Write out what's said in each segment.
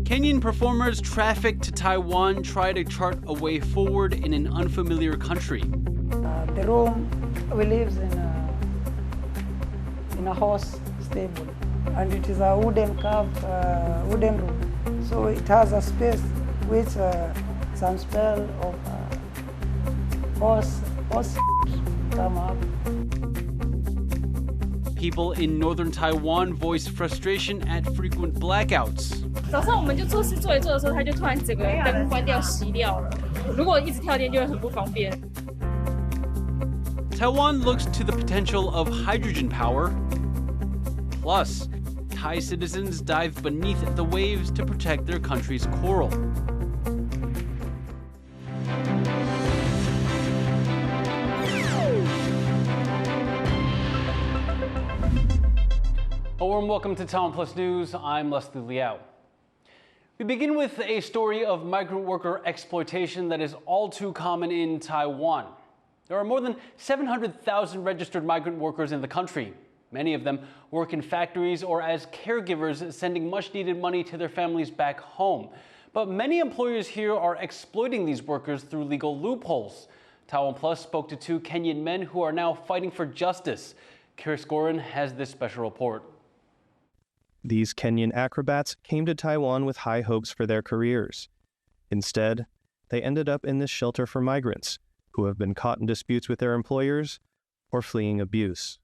Kenyan performers trafficked to Taiwan try to chart a way forward in an unfamiliar country. The room we live in a horse stable, and it is a wooden carved wooden room. So it has a space with some smell of horse come up. People in northern Taiwan voice frustration at frequent blackouts. 早上我们就做事做一做的时候，它就突然整个灯关掉熄掉了。如果一直跳电就会很不方便。Taiwan looks to the potential of hydrogen power. Plus, Thai citizens dive beneath the waves to protect their country's coral. A warm welcome to TaiwanPlus News. I'm Leslie Liao. We begin with a story of migrant worker exploitation that is all too common in Taiwan. There are more than 700,000 registered migrant workers in the country. Many of them work in factories or as caregivers, sending much-needed money to their families back home. But many employers here are exploiting these workers through legal loopholes. TaiwanPlus spoke to two Kenyan men who are now fighting for justice. Chris Gorin has this special report. These Kenyan acrobats came to Taiwan with high hopes for their careers. Instead, they ended up in this shelter for migrants who have been caught in disputes with their employers or fleeing abuse.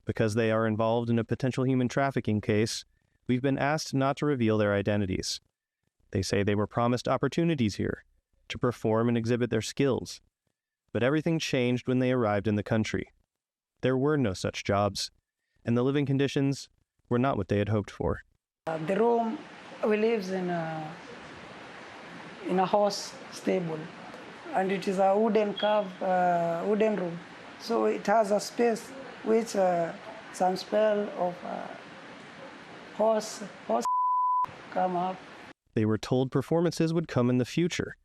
Because they are involved in a potential human trafficking case, we've been asked not to reveal their identities. They say they were promised opportunities here to perform and exhibit their skills. But everything changed when they arrived in the country. There were no such jobs, and the living conditions were not what they had hoped for. The room we live in a horse stable, and it is a wooden carved wooden room. So it has a space with some smell of horse come up. They were told performances would come in the future.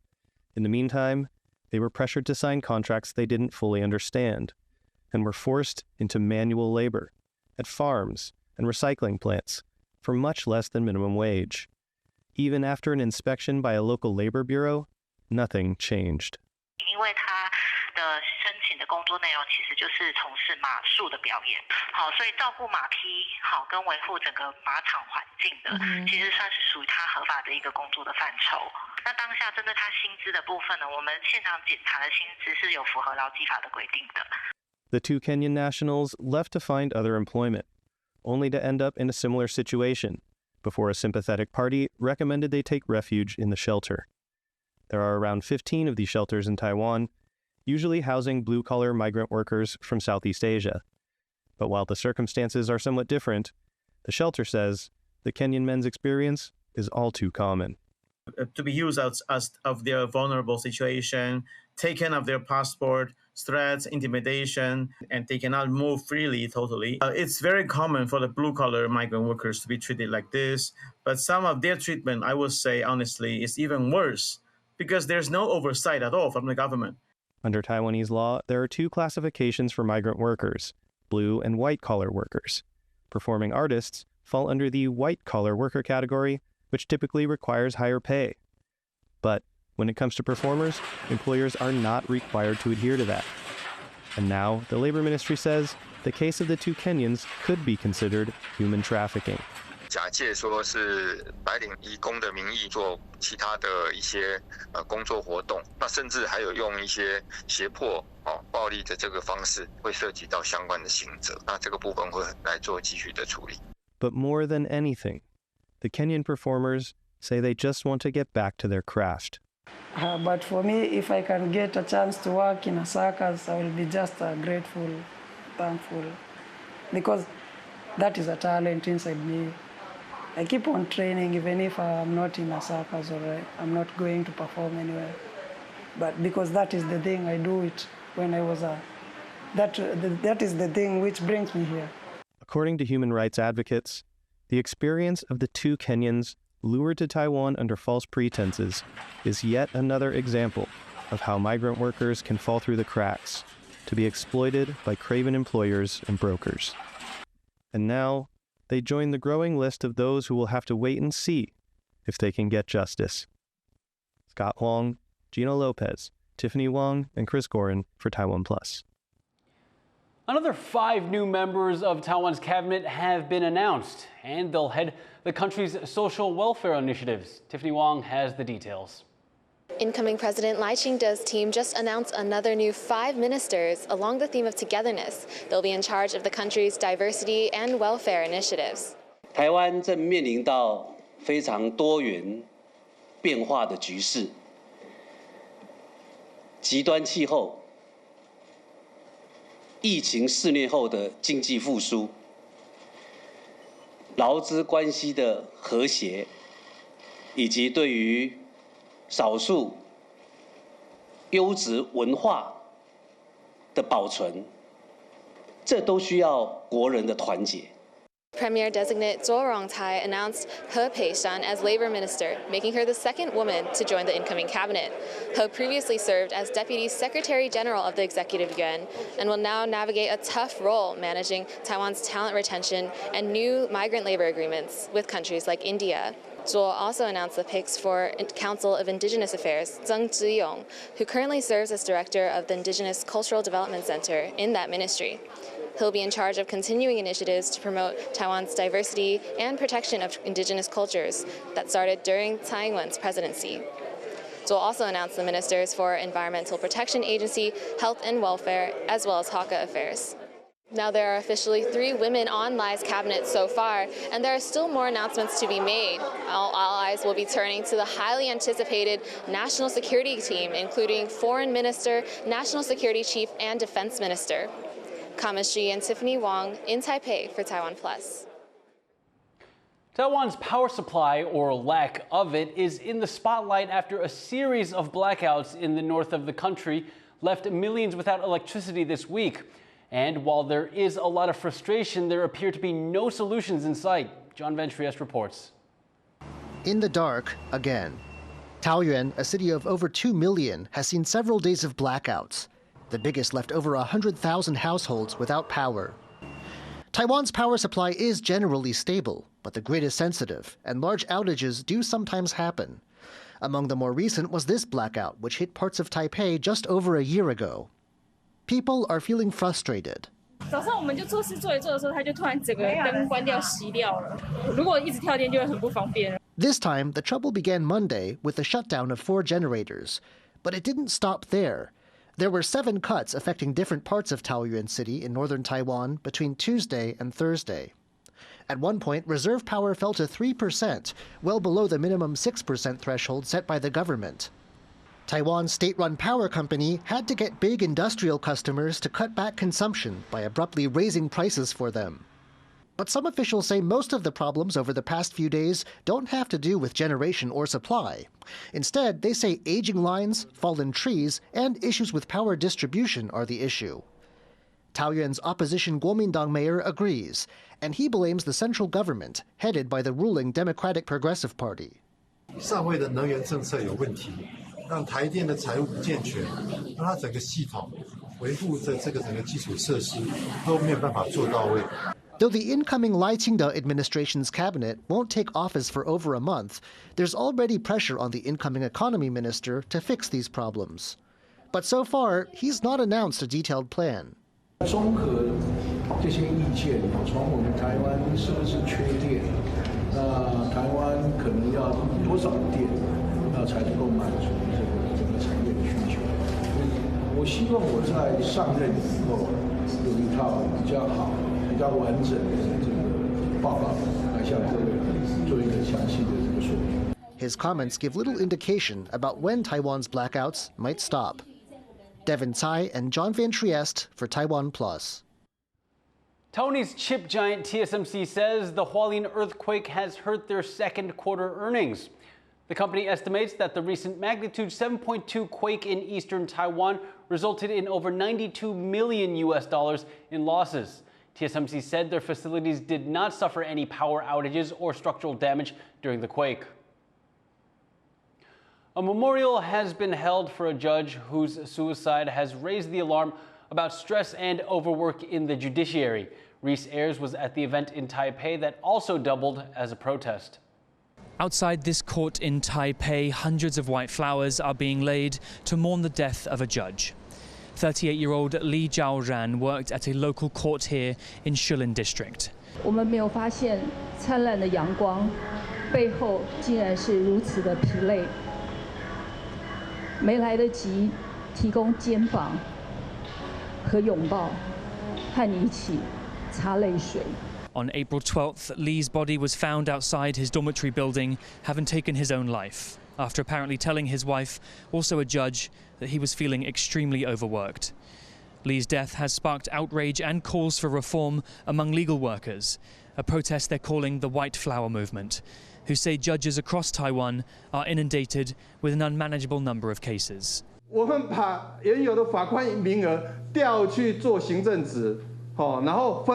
In the meantime, they were pressured to sign contracts they didn't fully understand, and were forced into manual labor at farms and recycling plants for much less than minimum wage. Even after an inspection by a local labor bureau, nothing changed. 因为他的申请的工作内容其实就是从事马术的表演，好，所以照顾马匹，好，跟维护整个马场环境的，其实算是属于他合法的一个工作的范畴。那当下针对他薪资的部分呢，我们现场检查的薪资是有符合劳基法的规定的。The two Kenyan nationals left to find other employment, only to end up in a similar situation before a sympathetic party recommended they take refuge in the shelter. There are around 15 of these shelters in Taiwan, usually housing blue-collar migrant workers from Southeast Asia. But while the circumstances are somewhat different, the shelter says the Kenyan men's experience is all too common. To be used as of their vulnerable situation, taken of their passport, threats, intimidation, and they cannot move freely totally. It's very common for the blue-collar migrant workers to be treated like this, but some of their treatment, I would say honestly, is even worse because there's no oversight at all from the government. Under Taiwanese law, there are two classifications for migrant workers, blue and white-collar workers. Performing artists fall under the white-collar worker category, which typically requires higher pay. But when it comes to performers, employers are not required to adhere to that. And now, the Labor Ministry says the case of the two Kenyans could be considered human trafficking. 假借说是白领移工的名义做其他的一些工作活动，那甚至还有用一些胁迫、暴力的这个方式，会涉及到相关的刑责。那这个部分会来做继续的处理。But more than anything, the Kenyan performers say they just want to get back to their craft. But for me, if I can get a chance to work in a circus, I will be just grateful, thankful, because that is a talent inside me. I keep on training even if I'm not in a circus or I'm not going to perform anywhere. But because that is the thing, I do it when I was that is the thing which brings me here. According to human rights advocates, the experience of the two Kenyans lured to Taiwan under false pretenses is yet another example of how migrant workers can fall through the cracks to be exploited by craven employers and brokers. And now, they join the growing list of those who will have to wait and see if they can get justice. Scott Huang, Gino Lopez, Tiffany Wang, and Chris Gorin for TaiwanPlus. Another 5 new members of Taiwan's cabinet have been announced, and they'll head the country's social welfare initiatives. Tiffany Wang has the details. Incoming President Lai Ching-te's team just announced another new 5 ministers along the theme of togetherness. They'll be in charge of the country's diversity and welfare initiatives. 台湾正面临到非常多元变化的局势，极端气候、疫情肆虐后的经济复苏、劳资关系的和谐，以及对于少数优质文化的保存，这都需要国人的团结。 Premier-designate Zhou Rongtai announced He Peishan as Labor Minister, making her the second woman to join the incoming cabinet. He previously served as Deputy Secretary General of the Executive Yuan and will now navigate a tough role managing Taiwan's talent retention and new migrant labor agreements with countries like India. Zhou also announced the picks for Council of Indigenous Affairs, Zheng Zhiyong, who currently serves as Director of the Indigenous Cultural Development Center in that ministry. He'll be in charge of continuing initiatives to promote Taiwan's diversity and protection of indigenous cultures that started during Tsai Ing-wen's presidency. Zhou also announced the ministers for Environmental Protection Agency, Health and Welfare, as well as Hakka Affairs. Now there are officially 3 women on Lai's cabinet so far, and there are still more announcements to be made. All eyes will be turning to the highly anticipated National Security Team, including Foreign Minister, National Security Chief, and Defense Minister. Kama Shi and Tiffany Wang in Taipei for TaiwanPlus. Taiwan's power supply, or lack of it, is in the spotlight after a series of blackouts in the north of the country left millions without electricity this week. And while there is a lot of frustration, there appear to be no solutions in sight. John Van Trieste reports. In the dark, again. Taoyuan, a city of over 2 million, has seen several days of blackouts. The biggest left over 100,000 households without power. Taiwan's power supply is generally stable, but the grid is sensitive, and large outages do sometimes happen. Among the more recent was this blackout, which hit parts of Taipei just over a year ago. People are feeling frustrated. 早上我们就做事做一做的时候，它就突然整个灯关掉熄掉了。如果一直跳电就会很不方便。 This time, the trouble began Monday with the shutdown of 4 generators. But it didn't stop there. There were 7 cuts affecting different parts of Taoyuan City in northern Taiwan between Tuesday and Thursday. At one point, reserve power fell to 3%, well below the minimum 6% threshold set by the government. Taiwan's state-run power company had to get big industrial customers to cut back consumption by abruptly raising prices for them. But some officials say most of the problems over the past few days don't have to do with generation or supply. Instead, they say aging lines, fallen trees, and issues with power distribution are the issue. Taoyuan's opposition Kuomintang mayor agrees, and he blames the central government, headed by the ruling Democratic Progressive Party. 上位的能源政策有问题，让台电的财务不健全，让它整个系统维护着这个整个基础设施都没有办法做到位。 Though the incoming Lai Ching-te administration's cabinet won't take office for over a month, there's already pressure on the incoming economy minister to fix these problems. But so far, he's not announced a detailed plan. 综合这些意见，从我们台湾是不是缺电？那台湾可能要多少电，才能够满足这个产业的需求？我希望我在上任以后有一套比较好。 比较完整的这个报告来向各位做一个详细的这个说明。 His comments give little indication about when Taiwan's blackouts might stop. Devin Tsai and John Van Trieste for TaiwanPlus. Taiwanese chip giant TSMC says the Hualien earthquake has hurt their second quarter earnings. The company estimates that the recent magnitude 7.2 quake in eastern Taiwan resulted in over $92 million in losses. TSMC said their facilities did not suffer any power outages or structural damage during the quake. A memorial has been held for a judge whose suicide has raised the alarm about stress and overwork in the judiciary. Reefs Airs was at the event in Taipei that also doubled as a protest. Outside this court in Taipei, hundreds of white flowers are being laid to mourn the death of a judge. 38-year-old Li Zhaoran worked at a local court here in Hualien district. 我们没有发现灿烂的阳光背后竟然是如此的疲累，没来得及提供肩膀和拥抱，和你一起擦泪水。 On April 12th, Li's body was found outside his dormitory building, having taken his own life, after apparently telling his wife, also a judge, that he was feeling extremely overworked. Li's death has sparked outrage and calls for reform among legal workers, a protest they're calling the White Flower Movement, who say judges across Taiwan are inundated with an unmanageable number of cases. 我们把原有的法官名额调去做行政职。 然后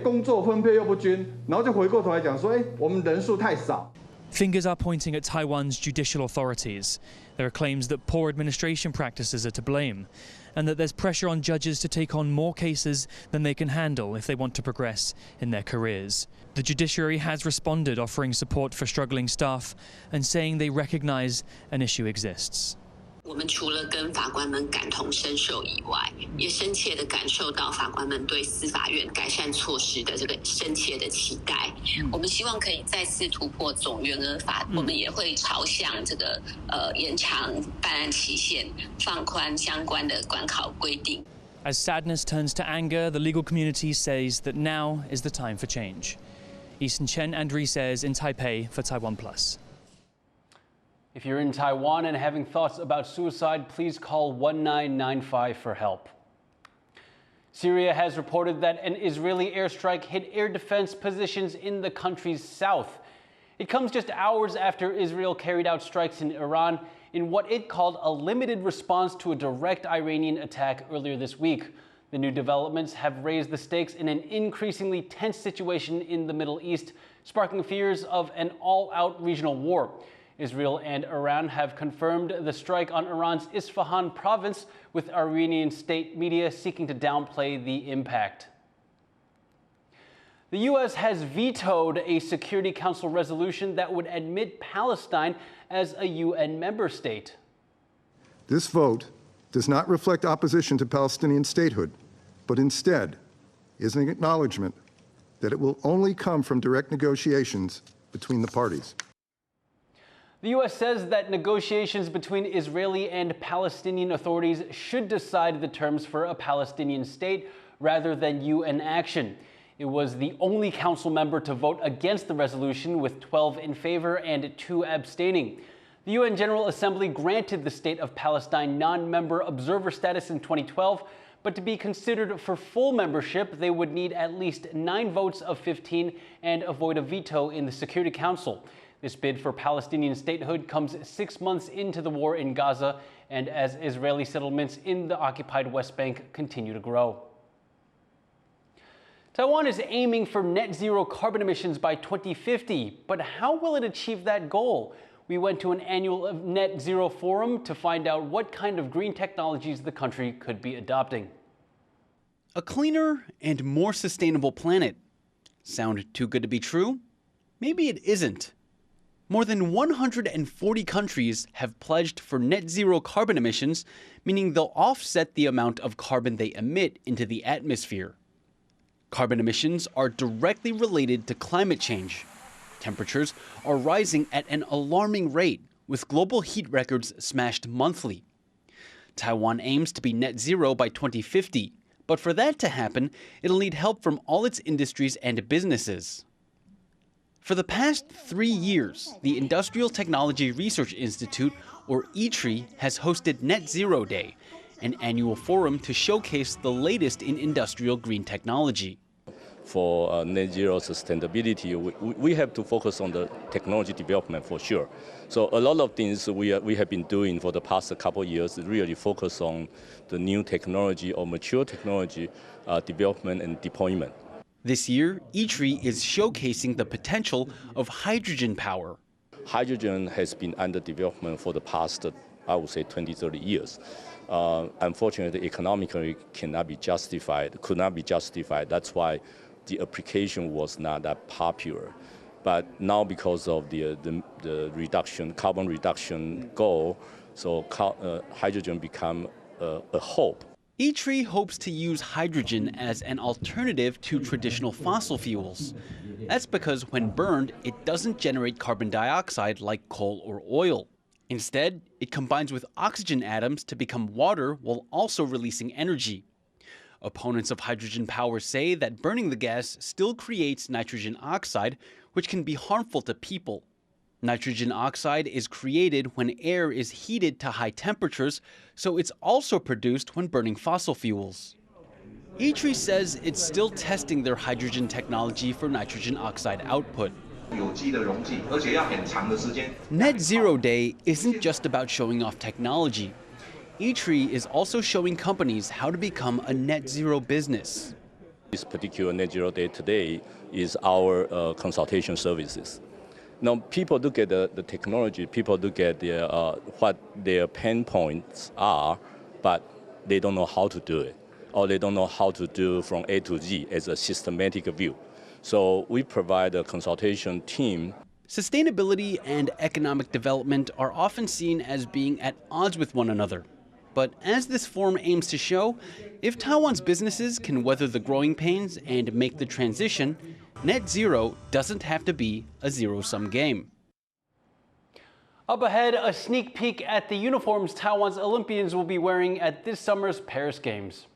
工作分配又不均，然后就回过头来讲说，我们人数太少。 Fingers are pointing at Taiwan's judicial authorities. There are claims that poor administration practices are to blame, and that there's pressure on judges to take on more cases than they can handle if they want to progress in their careers. The judiciary has responded, offering support for struggling staff and saying they recognize an issue exists. 我们除了跟法官们感同身受以外，也深切地感受到法官们对司法院改善措施的这个深切的期待。我们希望可以再次突破总员额法，我们也会朝向这个延长办案期限、放宽相关的管考规定。 As sadness turns to anger, the legal community says that now is the time for change. Eason Chen and Reefs Airs in Taipei for TaiwanPlus. If you're in Taiwan and having thoughts about suicide, please call 1995 for help. Syria has reported that an Israeli airstrike hit air defense positions in the country's south. It comes just hours after Israel carried out strikes in Iran in what it called a limited response to a direct Iranian attack earlier this week. The new developments have raised the stakes in an increasingly tense situation in the Middle East, sparking fears of an all-out regional war. Israel and Iran have confirmed the strike on Iran's Isfahan province, with Iranian state media seeking to downplay the impact. The U.S. has vetoed a Security Council resolution that would admit Palestine as a UN member state. This vote does not reflect opposition to Palestinian statehood, but instead is an acknowledgement that it will only come from direct negotiations between the parties. The U.S. says that negotiations between Israeli and Palestinian authorities should decide the terms for a Palestinian state rather than UN action. It was the only council member to vote against the resolution, with 12 in favor and 2 abstaining. The UN General Assembly granted the State of Palestine non-member observer status in 2012, but to be considered for full membership, they would need at least 9 votes of 15 and avoid a veto in the Security Council. This bid for Palestinian statehood comes 6 months into the war in Gaza and as Israeli settlements in the occupied West Bank continue to grow. Taiwan is aiming for net zero carbon emissions by 2050, but how will it achieve that goal? We went to an annual net zero forum to find out what kind of green technologies the country could be adopting. A cleaner and more sustainable planet. Sound too good to be true? Maybe it isn't. More than 140 countries have pledged for net zero carbon emissions, meaning they'll offset the amount of carbon they emit into the atmosphere. Carbon emissions are directly related to climate change. Temperatures are rising at an alarming rate, with global heat records smashed monthly. Taiwan aims to be net zero by 2050, but for that to happen, it'll need help from all its industries and businesses. For the past 3 years, the Industrial Technology Research Institute, or ITRI, has hosted Net Zero Day, an annual forum to showcase the latest in industrial green technology. For net zero sustainability, we have to focus on the technology development for sure. So a lot of things we have been doing for the past couple of years really focus on the new technology or mature technology development and deployment. This year, ITRI is showcasing the potential of hydrogen power. Hydrogen has been under development for the past, I would say, 20, 30 years. Unfortunately, economically could not be justified. That's why the application was not that popular. But now because of the carbon reduction goal, so hydrogen become a hope. ITRI hopes to use hydrogen as an alternative to traditional fossil fuels. That's because when burned, it doesn't generate carbon dioxide like coal or oil. Instead, it combines with oxygen atoms to become water while also releasing energy. Opponents of hydrogen power say that burning the gas still creates nitrogen oxide, which can be harmful to people. Nitrogen oxide is created when air is heated to high temperatures, so it's also produced when burning fossil fuels. ITRI says it's still testing their hydrogen technology for nitrogen oxide output. Net Zero Day isn't just about showing off technology. ITRI is also showing companies how to become a net zero business. This particular Net Zero Day today is our consultation services. Now, people look at the technology, people look at what their pain points are, but they don't know how to do it, or they don't know how to do from A to Z as a systematic view. So we provide a consultation team. Sustainability and economic development are often seen as being at odds with one another. But as this forum aims to show, if Taiwan's businesses can weather the growing pains and make the transition, net zero doesn't have to be a zero-sum game. Up ahead, a sneak peek at the uniforms Taiwan's Olympians will be wearing at this summer's Paris Games.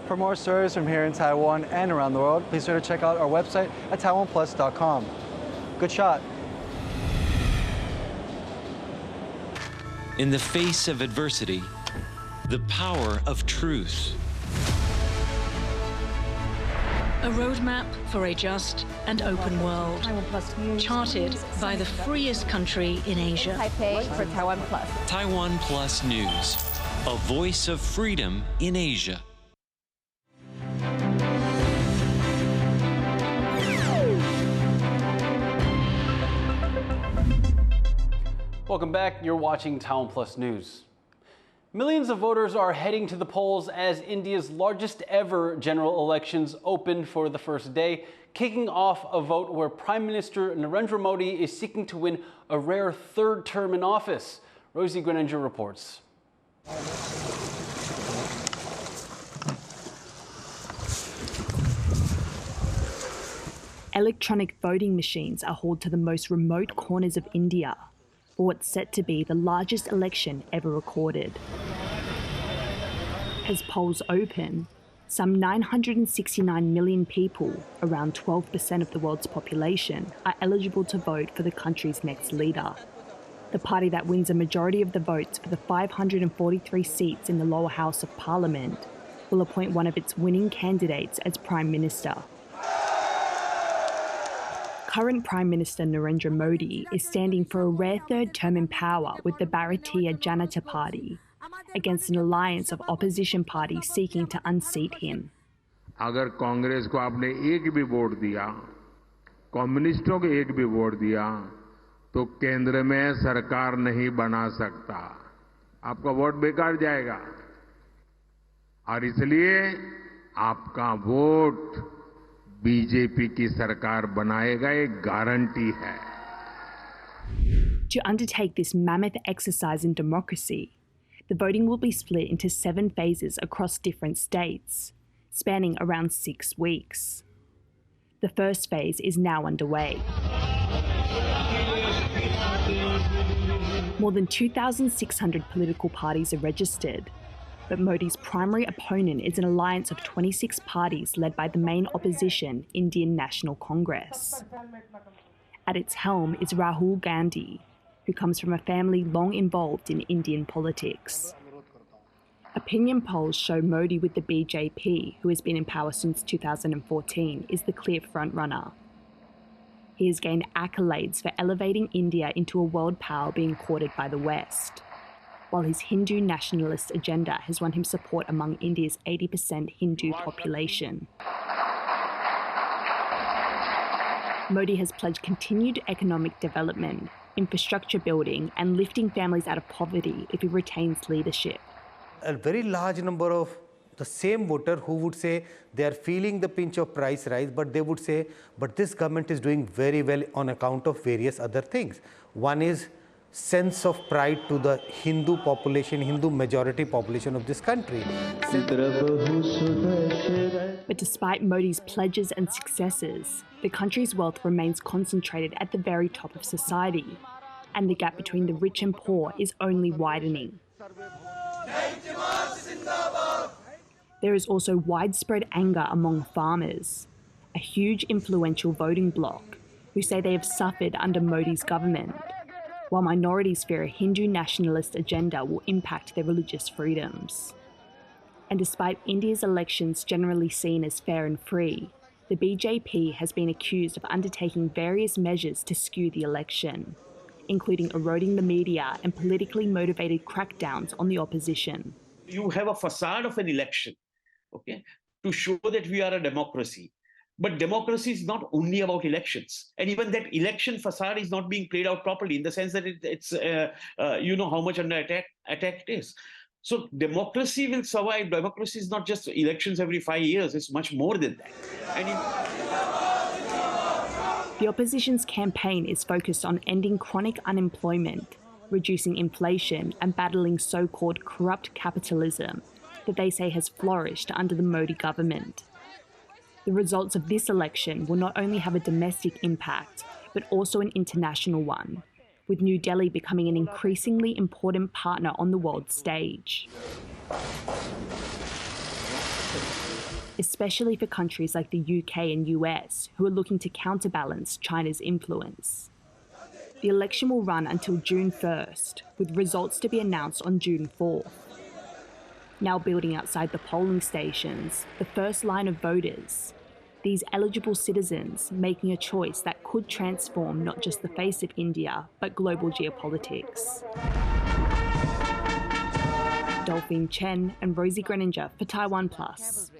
For more stories from here in Taiwan and around the world, please sure to check out our website at TaiwanPlus.com. Good shot. In the face of adversity, the power of truth. A roadmap for a just and open world, charted by the freest country in Asia. Taipei for TaiwanPlus. TaiwanPlus News, a voice of freedom in Asia. Welcome back. You're watching TaiwanPlus News. Millions of voters are heading to the polls as India's largest ever general elections open for the first day, kicking off a vote where Prime Minister Narendra Modi is seeking to win a rare third term in office. Rosie Greninger reports. Electronic voting machines are hauled to the most remote corners of India for what's set to be the largest election ever recorded. As polls open, some 969 million people, around 12% of the world's population, are eligible to vote for the country's next leader. The party that wins a majority of the votes for the 543 seats in the lower house of parliament will appoint one of its winning candidates as Prime Minister. Current Prime Minister Narendra Modi is standing for a rare third term in power with the Bharatiya Janata Party against an alliance of opposition parties seeking to unseat him. अगर कांग्रेस को आपने एक भी vote दिया, कम्युनिस्टों को एक भी vote दिया, तो केंद्र में सरकार नहीं बना सकता. आपका वोट बेकार जाएगा. और इसलिए आपका वोट बीजेपी की सरकार बनाएगा, एक गारंटी है. To undertake this mammoth exercise in democracy, the voting will be split into 7 phases across different states, spanning around 6 weeks. The first phase is now underway. More than 2,600 political parties are registered, but Modi's primary opponent is an alliance of 26 parties led by the main opposition, Indian National Congress. At its helm is Rahul Gandhi, who comes from a family long involved in Indian politics. Opinion polls show Modi with the BJP, who has been in power since 2014, is the clear frontrunner. He has gained accolades for elevating India into a world power being courted by the West, while his Hindu nationalist agenda has won him support among India's 80% Hindu population. Modi has pledged continued economic development, infrastructure building, and lifting families out of poverty if he retains leadership. A very large number of the same voter who would say they are feeling the pinch of price rise, but they would say, but this government is doing very well on account of various other things. One is sense of pride to the Hindu population, Hindu majority population of this country. But despite Modi's pledges and successes, the country's wealth remains concentrated at the very top of society, and the gap between the rich and poor is only widening. There is also widespread anger among farmers, a huge influential voting bloc who say they have suffered under Modi's government, while minorities fear a Hindu nationalist agenda will impact their religious freedoms. And despite India's elections generally seen as fair and free, the BJP has been accused of undertaking various measures to skew the election, including eroding the media and politically motivated crackdowns on the opposition. You have a facade of an election, okay, to show that we are a democracy. But democracy is not only about elections. And even that election facade is not being played out properly in the sense that it's you know how much under attack it is. So democracy will survive. Democracy is not just elections every 5 years. It's much more than that. The opposition's campaign is focused on ending chronic unemployment, reducing inflation, and battling so-called corrupt capitalism that they say has flourished under the Modi government. The results of this election will not only have a domestic impact, but also an international one, with New Delhi becoming an increasingly important partner on the world stage. Especially for countries like the UK and US, who are looking to counterbalance China's influence. The election will run until June 1st, with results to be announced on June 4th. Now building outside the polling stations, the first line of voters, these eligible citizens making a choice that could transform not just the face of India, but global geopolitics. Delphine Chen and Rosie Greninger for TaiwanPlus.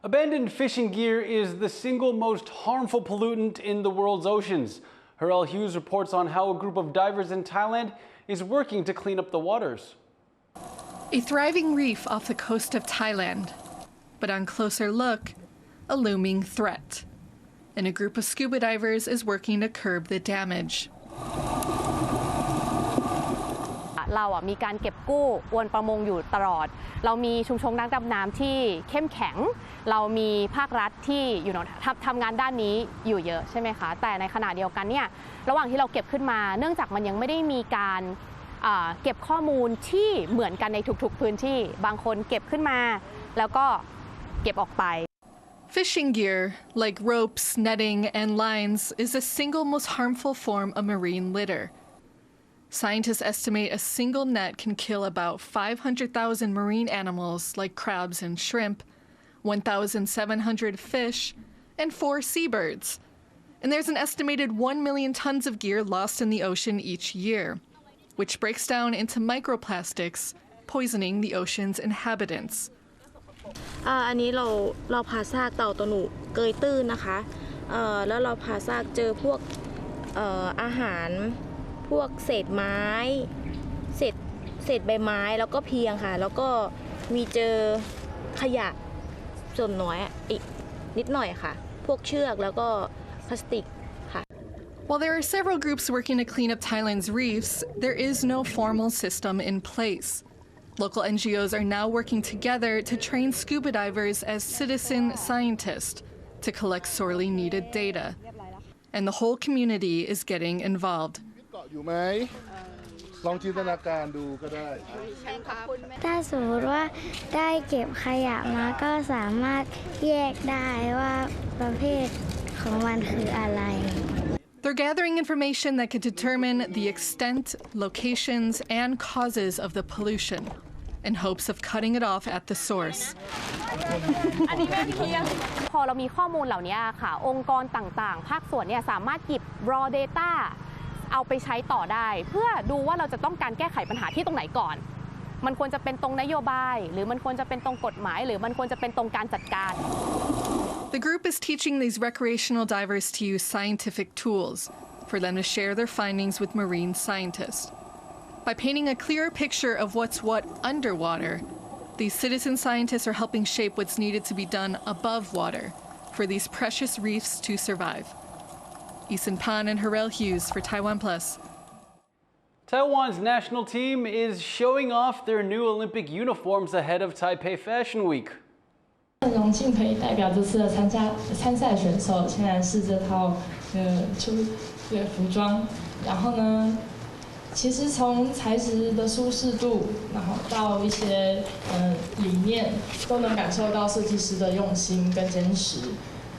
Abandoned fishing gear is the single most harmful pollutant in the world's oceans. Harel Hughes reports on how a group of divers in Thailand is working to clean up the waters. A thriving reef off the coast of Thailand, but on closer look, a looming threat. And a group of scuba divers is working to curb the damage. เรามีการเก็บกู้อวนประมงอยู่ตลอดเรามีชุมชนนักดำน้ำที่เข้มแข็งเรามีภาครัฐที่ทำงานด้านนี้อยู่เยอะใช่ไหมคะแต่ในขณะเดียวกันเนี่ยระหว่างที่เราเก็บขึ้นมาเนื่องจากมันยังไม่ได้มีการเก็บข้อมูลที่เหมือนกันในทุกๆพื้นที่บางคนเก็บขึ้นมาแล้วก็เก็บออกไป Fishing gear, like ropes, netting, and lines, is the single most harmful form of marine litter. Scientists estimate a single net can kill about 500,000 marine animals like crabs and shrimp, 1,700 fish, and 4 seabirds. And there's an estimated 1 million tons of gear lost in the ocean each year, which breaks down into microplastics, poisoning the ocean's inhabitants. อันนี้เราผ่าซากเต่าตัวหนูเกยตื้นนะคะแล้วเราผ่าซากเจอพวกอาหารพวกเศษไม้เศษใบไม้แล้วก็เพียงค่ะแล้วก็มีเจอขยะส่วนน้อยอีกนิดหน่อยค่ะพวกเชือกแล้วก็พลาสติกค่ะ While there are several groups working to clean up Thailand's reefs, there is no formal system in place. Local NGOs are now working together to train scuba divers as citizen scientists to collect sorely needed data. And the whole community is getting involved. ลองจินตนาการดูก็ได้ ถ้าสมมติว่าได้เก็บขยะมาก็สามารถแยกได้ว่าประเภทของมันคืออะไร They're gathering information that could determine the extent, locations, and causes of the pollution in hopes of cutting it off at the source. พอเรามีข้อมูลเหล่านี้ค่ะองค์กรต่างๆภาคส่วนเนี่ยสามารถหยิบ raw data เอาไปใช้ต่อได้เพื่อดูว่าเราจะต้องการแก้ไขปัญหาที่ตรงไหนก่อนมันควรจะเป็นตรงนโยบายหรือมันควรจะเป็นตรงกฎหมายหรือมันควรจะเป็นตรงการจัดการ The group is teaching these recreational divers to use scientific tools. for them to share their findings with marine scientists. By painting a clearer picture of what's what underwater, these citizen scientists are helping shape what's needed to be done above water for these precious reefs to survive. Isan Pan and Harel Hughes for TaiwanPlus. Taiwan's national team is showing off their new Olympic uniforms ahead of Taipei Fashion Week. 很荣幸可以代表这次的参赛选手，现在是这套服装。然后呢，其实从材质的舒适度，然后到一些理念，都能感受到设计师的用心跟坚持。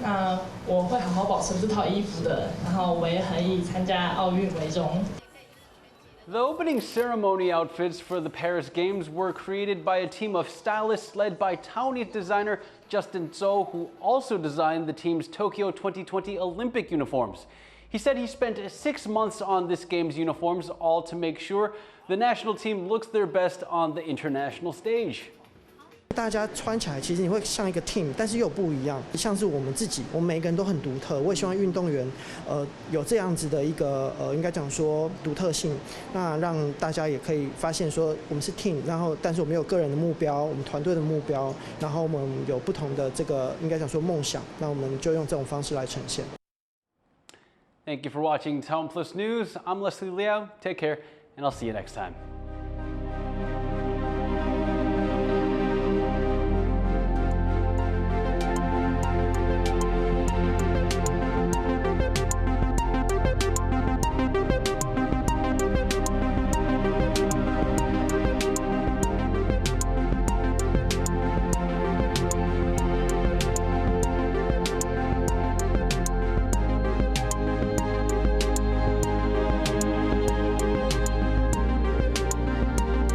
那我会好好保存这套衣服的，然后我也很以参加奥运为荣。 The opening ceremony outfits for the Paris Games were created by a team of stylists led by Taiwanese designer Justin Zhou, who also designed the team's Tokyo 2020 Olympic uniforms. He said he spent 6 months on this game's uniforms, all to make sure the national team looks their best on the international stage. 大家穿起来，其实你会像一个 team， 但是又不一样，像是我们自己，我们每个人都很独特。我也希望运动员，有这样子的一个应该讲说独特性，那让大家也可以发现说我们是 team， 然后但是我们有个人的目标，我们团队的目标，然后我们有不同的这个应该讲说梦想，那我们就用这种方式来呈现。Thank you for watching TaiwanPlus News. I'm Leslie Liao. Take care, and I'll see you next time.